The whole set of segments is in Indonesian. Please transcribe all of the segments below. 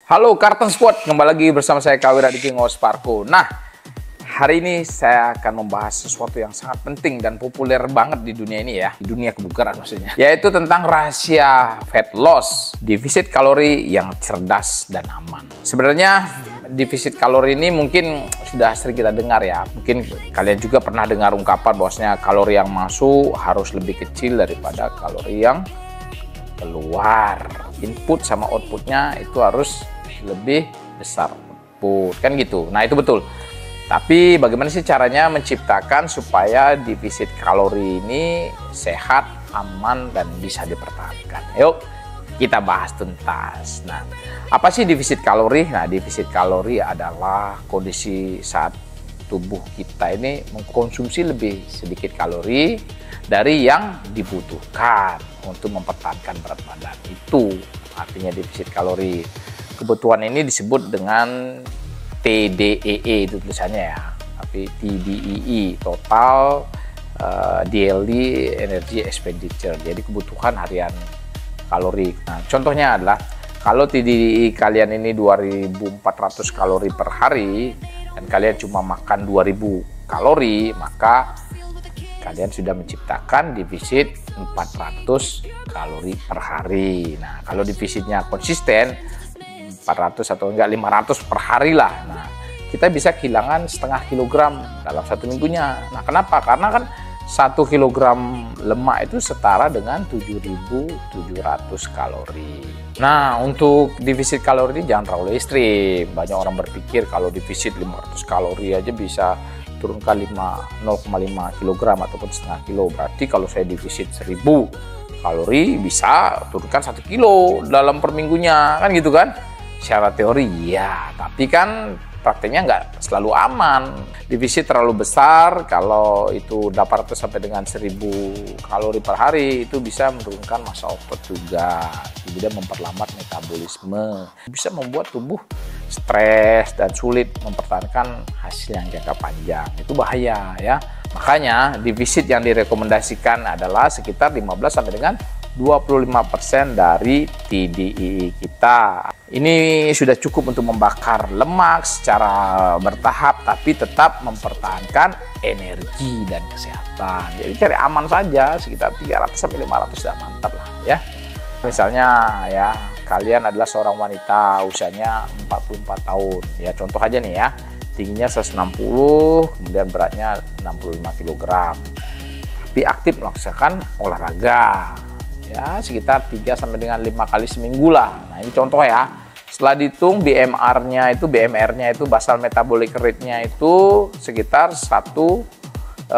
Halo Kartun Squad, kembali lagi bersama saya Kawira di King of Sparko. Nah, hari ini saya akan membahas sesuatu yang sangat penting dan populer banget di dunia ini ya, di dunia kebugaran maksudnya, yaitu tentang rahasia fat loss, defisit kalori yang cerdas dan aman. Sebenarnya defisit kalori ini mungkin sudah sering kita dengar ya, mungkin kalian juga pernah dengar ungkapan bahwasanya kalori yang masuk harus lebih kecil daripada kalori yang keluar. Input sama outputnya itu harus lebih besar output, kan gitu. Nah itu betul. Tapi bagaimana sih caranya menciptakan supaya defisit kalori ini sehat, aman, dan bisa dipertahankan? Yuk kita bahas tuntas. Nah, apa sih defisit kalori? Nah, defisit kalori adalah kondisi saat tubuh kita ini mengkonsumsi lebih sedikit kalori dari yang dibutuhkan untuk mempertahankan berat badan. Itu artinya defisit kalori. Kebutuhan ini disebut dengan TDEE itu tulisannya ya, tapi TDEE, total daily energy expenditure, jadi kebutuhan harian kalori. Nah, contohnya adalah kalau TDEE kalian ini 2400 kalori per hari dan kalian cuma makan 2000 kalori, maka kalian sudah menciptakan defisit 400 kalori per hari. Nah, kalau defisitnya konsisten 400 atau enggak 500 per hari lah. Nah, kita bisa kehilangan setengah kilogram dalam satu minggunya. Nah, kenapa? Karena kan 1 kilogram lemak itu setara dengan 7.700 kalori. Nah, untuk defisit kalori ini jangan terlalu ekstrim. Banyak orang berpikir kalau defisit 500 kalori aja bisa turunkan 0,5 kilogram ataupun setengah kilo. Berarti kalau saya defisit 1000 kalori bisa turunkan 1 kilo dalam per minggunya, kan gitu kan? Secara teori ya, tapi kan prakteknya nggak selalu aman. Defisit terlalu besar, kalau itu 800 sampai dengan 1000 kalori per hari, itu bisa menurunkan massa otot juga, kemudian memperlambat metabolisme, bisa membuat tubuh stres dan sulit mempertahankan hasil yang jangka panjang. Itu bahaya ya. Makanya defisit yang direkomendasikan adalah sekitar 15 sampai dengan 25% dari TDEE kita. Ini sudah cukup untuk membakar lemak secara bertahap, tapi tetap mempertahankan energi dan kesehatan. Jadi cari aman saja, sekitar 300 sampai 500 sudah mantap lah ya. Misalnya ya, kalian adalah seorang wanita usianya 44 tahun. Ya contoh aja nih ya, tingginya 160, kemudian beratnya 65 kg. Tapi aktif melaksanakan olahraga. Ya sekitar 3 sampai dengan 5 kali seminggu lah. Nah ini contoh ya. Setelah dihitung BMR-nya itu basal metabolic rate-nya itu sekitar 1269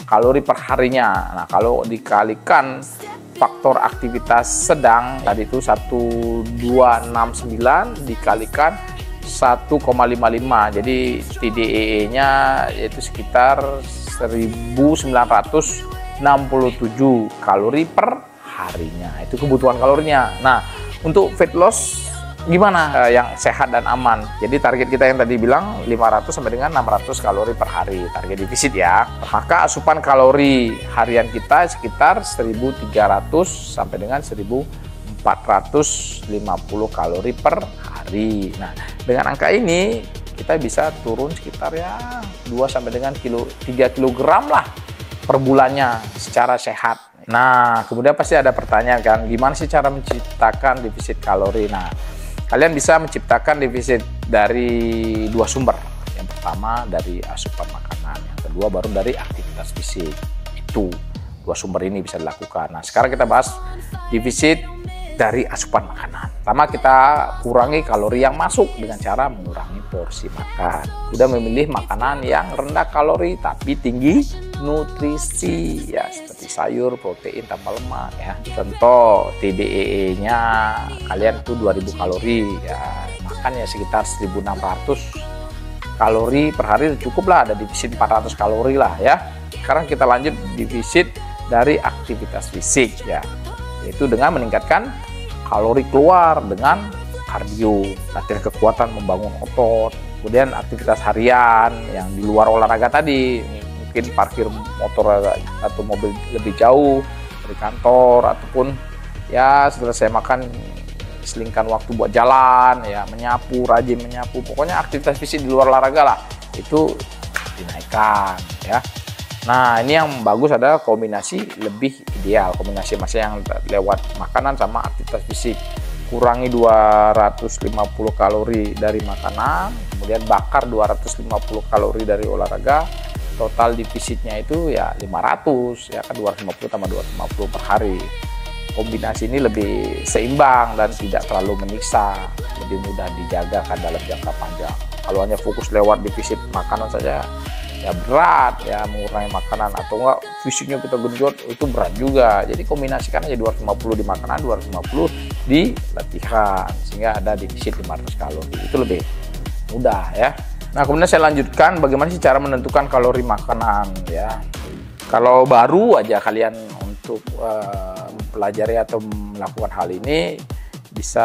kalori per harinya. Nah kalau dikalikan faktor aktivitas sedang tadi itu 1269 dikalikan 1,55, jadi TDEE-nya yaitu sekitar 1967 kalori per harinya. Itu kebutuhan kalorinya. Nah, untuk fat loss gimana yang sehat dan aman? Jadi target kita yang tadi bilang 500 sampai dengan 600 kalori per hari, target defisit ya. Maka asupan kalori harian kita sekitar 1300 sampai dengan 1450 kalori per hari. Nah, dengan angka ini kita bisa turun sekitar ya 2 sampai dengan 3 kg lah per bulannya secara sehat. Nah, kemudian pasti ada pertanyaan kan, gimana sih cara menciptakan defisit kalori? Nah, kalian bisa menciptakan defisit dari 2 sumber. Yang pertama dari asupan makanan, yang kedua baru dari aktivitas fisik. Itu 2 sumber ini bisa dilakukan. Nah, sekarang kita bahas defisit dari asupan makanan. Pertama, kita kurangi kalori yang masuk dengan cara mengurangi porsi makan. Sudah memilih makanan yang rendah kalori tapi tinggi nutrisi ya, seperti sayur, protein tanpa lemak ya. Contoh TDEE-nya kalian itu 2000 kalori ya, makan ya sekitar 1600 kalori per hari cukup lah, ada defisit 400 kalori lah ya. Sekarang kita lanjut defisit dari aktivitas fisik ya, yaitu dengan meningkatkan kalori keluar dengan kardio, latihan kekuatan membangun otot, kemudian aktivitas harian yang di luar olahraga tadi, mungkin parkir motor atau mobil lebih jauh dari kantor ataupun Ya setelah saya makan, selingkan waktu buat jalan, ya menyapu, rajin menyapu, pokoknya aktivitas fisik di luar olahraga lah itu dinaikkan ya. Nah ini yang bagus adalah kombinasi lebih ideal, kombinasi masih yang lewat makanan sama aktivitas fisik. Kurangi 250 kalori dari makanan, kemudian bakar 250 kalori dari olahraga, total defisitnya itu ya 500, ya kan 250 tambah 250 per hari. Kombinasi ini lebih seimbang dan tidak terlalu menyiksa, lebih mudah dijaga kan dalam jangka panjang. Kalau hanya fokus lewat defisit makanan saja, ya berat ya, mengurangi makanan atau enggak fisiknya kita genjot itu berat juga. Jadi kombinasikan aja 250 di makanan, 250 di latihan sehingga ada defisit 500 kalori. Itu lebih mudah ya. Nah, kemudian saya lanjutkan bagaimana sih cara menentukan kalori makanan ya. Kalau baru aja kalian untuk mempelajari atau melakukan hal ini, bisa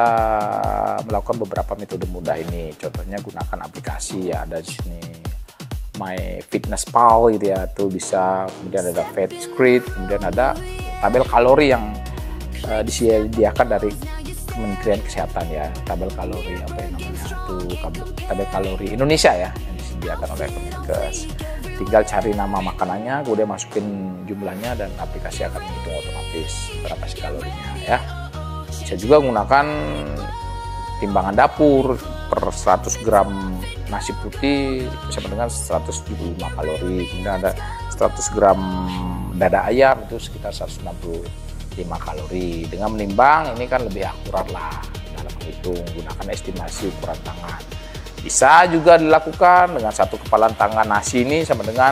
melakukan beberapa metode mudah ini. Contohnya gunakan aplikasi ya, ada di sini MyFitnessPal gitu ya, tuh bisa. Kemudian ada Fatscript, kemudian ada tabel kalori yang disediakan dari Kementerian Kesehatan ya, tabel kalori apa yang namanya itu, tabel kalori Indonesia ya, yang disediakan oleh Kemenkes. Tinggal cari nama makanannya, kemudian masukin jumlahnya dan aplikasi akan menghitung otomatis berapa sih kalorinya ya. Bisa juga menggunakan timbangan dapur per 100 gram nasi putih sama dengan 175 kalori. Kemudian ada 100 gram dada ayam itu sekitar 165 kalori. Dengan menimbang ini kan lebih akurat lah dalam menghitung, gunakan estimasi ukuran tangan. Bisa juga dilakukan dengan satu kepalan tangan nasi ini sama dengan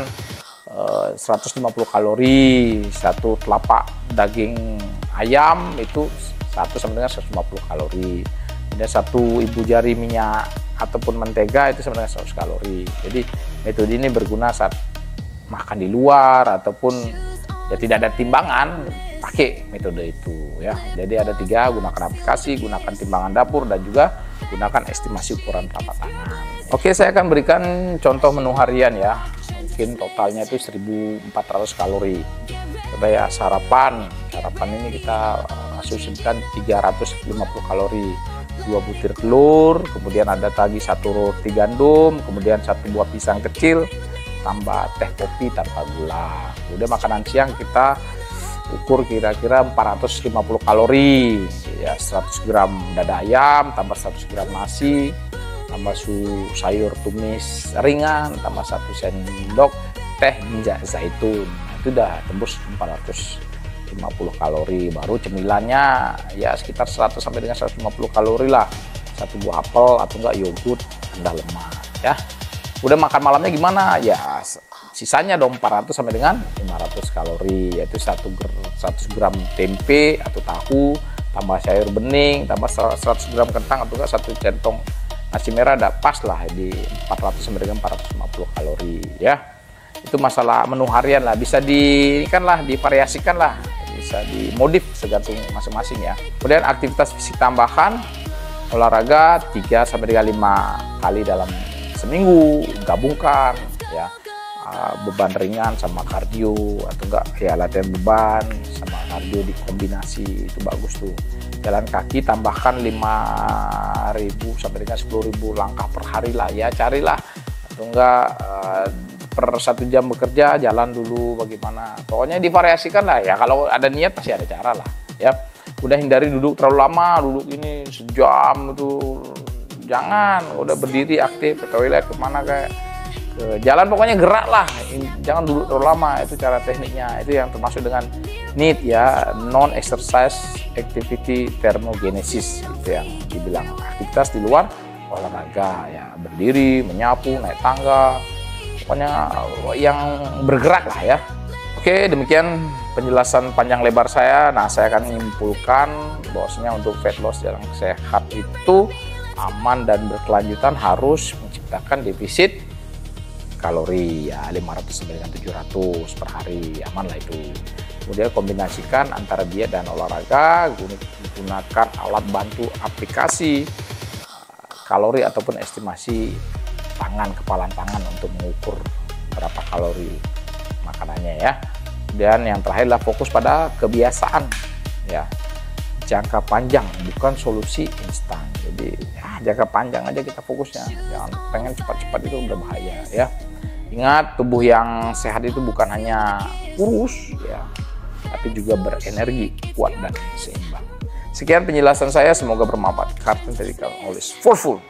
150 kalori, satu telapak daging ayam itu sama dengan 150 kalori. Kemudian satu ibu jari minyak ataupun mentega itu sama dengan 100 kalori. Jadi metode ini berguna saat makan di luar ataupun ya tidak ada timbangan, pakai metode itu ya. Jadi ada 3, gunakan aplikasi, gunakan timbangan dapur, dan juga gunakan estimasi ukuran telapak tangan. Oke, saya akan berikan contoh menu harian ya. Mungkin totalnya itu 1400 kalori. Coba ya, sarapan ini kita asumsikan 350 kalori. 2 butir telur, kemudian ada tadi 1 roti gandum, kemudian 1 buah pisang kecil, tambah teh kopi tanpa gula. Kemudian makanan siang kita ukur kira-kira 450 kalori ya, 100 gram dada ayam tambah 100 gram nasi tambah sayur tumis ringan tambah 1 sendok teh minyak zaitun. Nah, itu udah tembus 450 kalori. Baru cemilannya ya sekitar 100 sampai dengan 150 kalori lah, 1 buah apel atau enggak yogurt rendah lemak ya. Udah makan malamnya gimana ya, sisanya dong 400 sampai dengan 500 kalori, yaitu 100 gram tempe atau tahu, tambah sayur bening, tambah 100 gram kentang atau enggak 1 centong nasi merah, ada pas lah di 400 sampai dengan 450 kalori ya. Itu masalah menu harian lah, bisa divariasikan lah, bisa dimodif tergantung masing-masing ya. Kemudian aktivitas fisik tambahan, olahraga 3 sampai dengan 5 kali dalam seminggu, gabungkan ya. Beban ringan sama kardio atau enggak ya latihan beban sama kardio dikombinasi, itu bagus tuh. Jalan kaki tambahkan 5.000 sampai dengan 10.000 langkah per hari lah ya, carilah atau enggak per 1 jam bekerja jalan dulu bagaimana, pokoknya divariasikan lah ya. Kalau ada niat pasti ada cara lah ya. Udah hindari duduk terlalu lama, duduk ini sejam itu jangan. Udah berdiri aktif, ke toilet kemana kayak ke jalan, pokoknya gerak lah, jangan duduk terlalu lama. Itu cara tekniknya, itu yang termasuk dengan NEAT ya, non exercise activity thermogenesis, itu yang dibilang aktivitas di luar olahraga ya, berdiri, menyapu, naik tangga, pokoknya yang bergerak lah ya. Oke, demikian penjelasan panjang lebar saya. Nah, saya akan menyimpulkan bahwasanya untuk fat loss yang sehat itu aman dan berkelanjutan harus menciptakan defisit kalori ya 500 sampai dengan 700 per hari, aman lah itu. Kemudian kombinasikan antara diet dan olahraga, gunakan alat bantu aplikasi kalori ataupun estimasi kepalan tangan untuk mengukur berapa kalori makanannya ya. Dan yang terakhir adalah fokus pada kebiasaan ya. jangka panjang, bukan solusi instan. Jadi ya, jangka panjang aja kita fokusnya, jangan pengen cepat-cepat, itu udah bahaya ya. Ingat, tubuh yang sehat itu bukan hanya kurus ya, tapi juga berenergi, kuat dan seimbang. Sekian penjelasan saya, semoga bermanfaat. Kartun dari Kang Olis for full.